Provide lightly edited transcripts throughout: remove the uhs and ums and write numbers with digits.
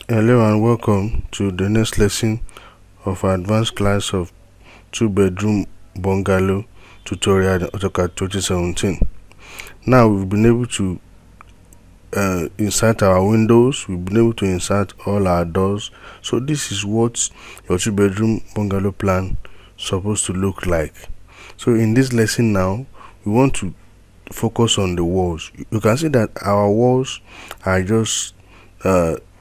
Hello and welcome to the next lesson of our advanced class of 2-bedroom bungalow tutorial in AutoCAD 2017. Now we've been able to insert our windows, we've been able to insert all our doors. So this is what your 2-bedroom bungalow plan supposed to look like. So in this lesson now, we want to focus on the walls. You can see that our walls are just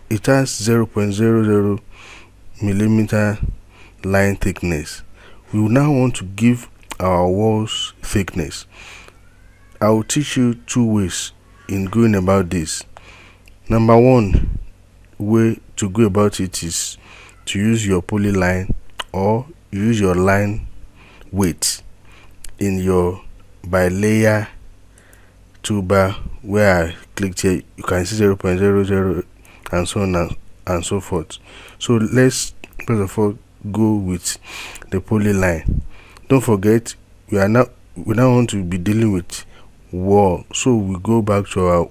it has 0.00 millimeter line thickness. We will now want to give our walls thickness. I will teach you two ways in going about this. Number one way to go about it is to use your polyline or use your line weight in your by layer toolbar where I clicked here. You can see 0.00 and so on and so forth. So let's first of all go with the polyline. Don't forget we now want to be dealing with wall, so we go back to our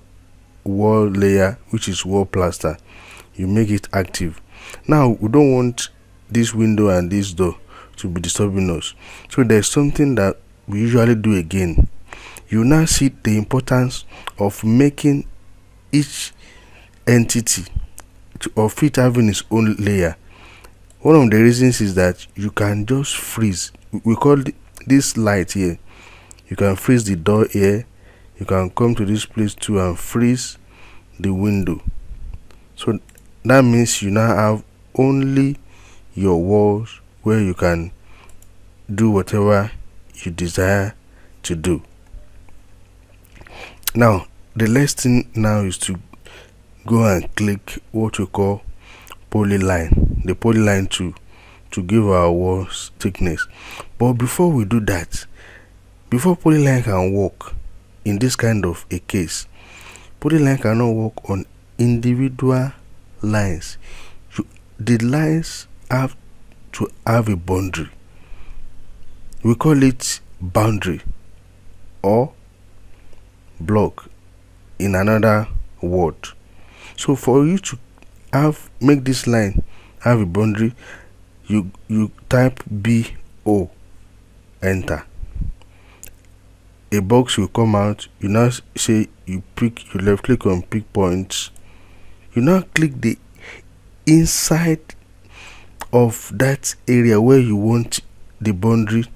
wall layer, which is wall plaster. You make it active. Now we don't want this window and this door to be disturbing us, so there's something that we usually do again. You now see the importance of making each entity of it having its own layer. One of the reasons is that you can just freeze. We call this light here. You can freeze the door here. You can come to this place too and freeze the window. So that means you now have only your walls where you can do whatever you desire to do. Now the next thing now is to go and click what we call polyline, the polyline tool, to give our walls thickness. But before we do that, before polyline can work in this kind of a case, polyline cannot work on individual lines. The lines have to have a boundary. We call it boundary or block in another word. So for you to make this line have a boundary, you type BO, enter. A box will come out. You now say you left click on pick points. You now click the inside of that area where you want the boundary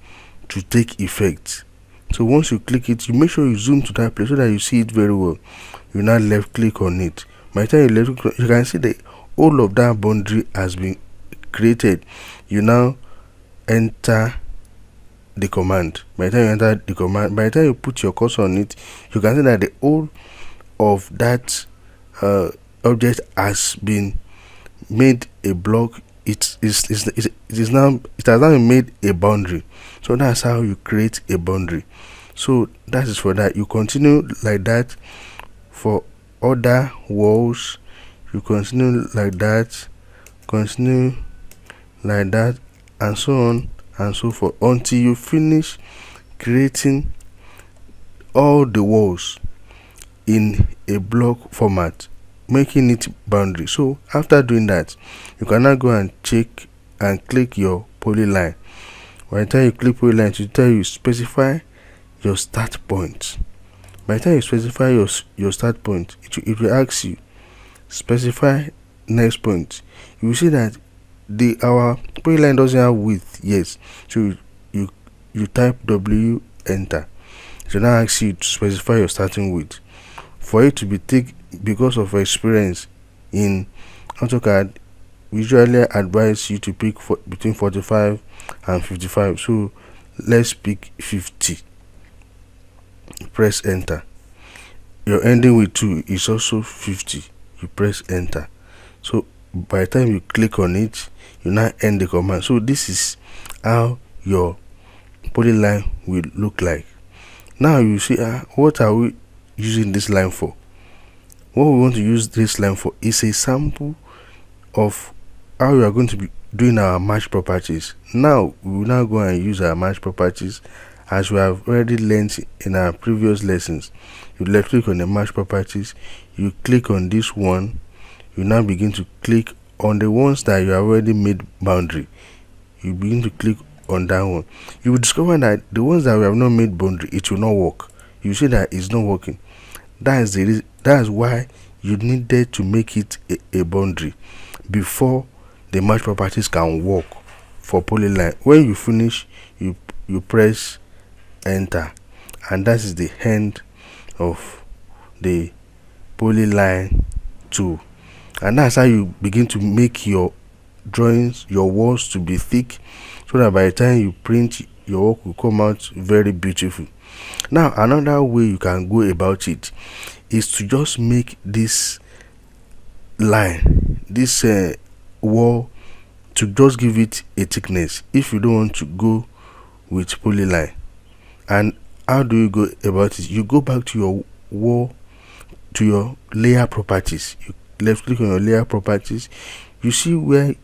to take effect. So once you click it, you make sure you zoom to that place so that you see it very well. You now left click on it. By the time you left click, you can see that all of that boundary has been created. You now enter the command. By the time you enter the command, by the time you put your cursor on it, you can see that the whole of that object has been made a block. It has now been made a boundary. So that's how you create a boundary. So that is for that. You continue like that for other walls. You continue like that, and so on and so forth until you finish creating all the walls in a block format, making it boundary. So after doing that, you can now go and check and click your polyline. By the time you click polyline, to tell you specify your start point. By the time you specify your start point, it will ask you specify next point. You will see that our polyline doesn't have width yet, so you type W, enter. So now ask you to specify your starting width. For it to be thick, because of experience in AutoCAD, we usually advise you to pick between 45 and 55. So let's pick 50. Press enter. Your ending with 2 is also 50. You press enter. So by the time you click on it, you now end the command. So this is how your polyline will look like. Now you see what are we using this line for? What we want to use this line for is a sample of how we are going to be doing our match properties. Now we will now go and use our match properties as we have already learned in our previous lessons. You left click on the match properties, you click on this one, you now begin to click on the ones that you already made boundary. You begin to click on that one. You will discover that the ones that we have not made boundary, it will not work. You see that it's not working. That is the reason. That's why you needed to make it a boundary before the match properties can work for polyline. When you finish, you press enter, and that is the end of the polyline tool. And that's how you begin to make your drawings, your walls to be thick, so that by the time you print, your work will come out very beautiful. Now another way you can go about it is to just make this line, this wall, to just give it a thickness if you don't want to go with polyline. And how do you go about it? You go back to your wall, to your layer properties. You left click on your layer properties. You see where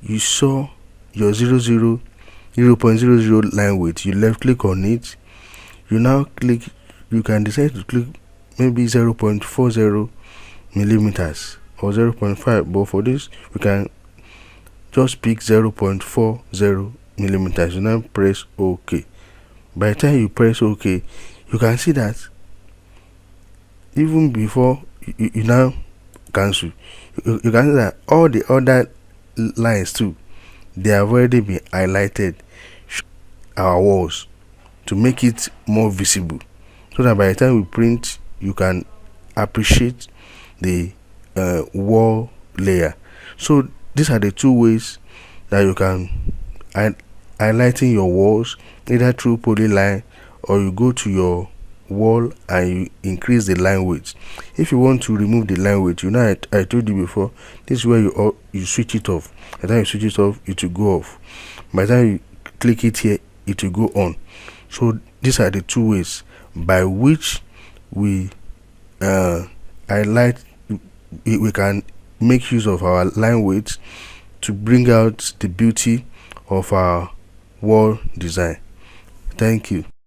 you saw your 0.00 line width. You left click on it. You now click, you can decide to click maybe 0.40 millimeters or 0.5, but for this we can just pick 0.40 millimeters. You now press OK. By the time you press OK, you can see that even before you now cancel, you can see that all the other lines too, they have already been highlighted, our walls, to make it more visible, so that by the time we print, you can appreciate the wall layer. So these are the two ways that you can highlighting your walls, either through polyline, or you go to your wall and you increase the line width. If you want to remove the line width, you know, I told you before, this is where you switch it off. By the time you switch it off, it will go off. By the time you click it here, it will go on. So these are the two ways by which we highlight, we can make use of our line width to bring out the beauty of our wall design. Thank you.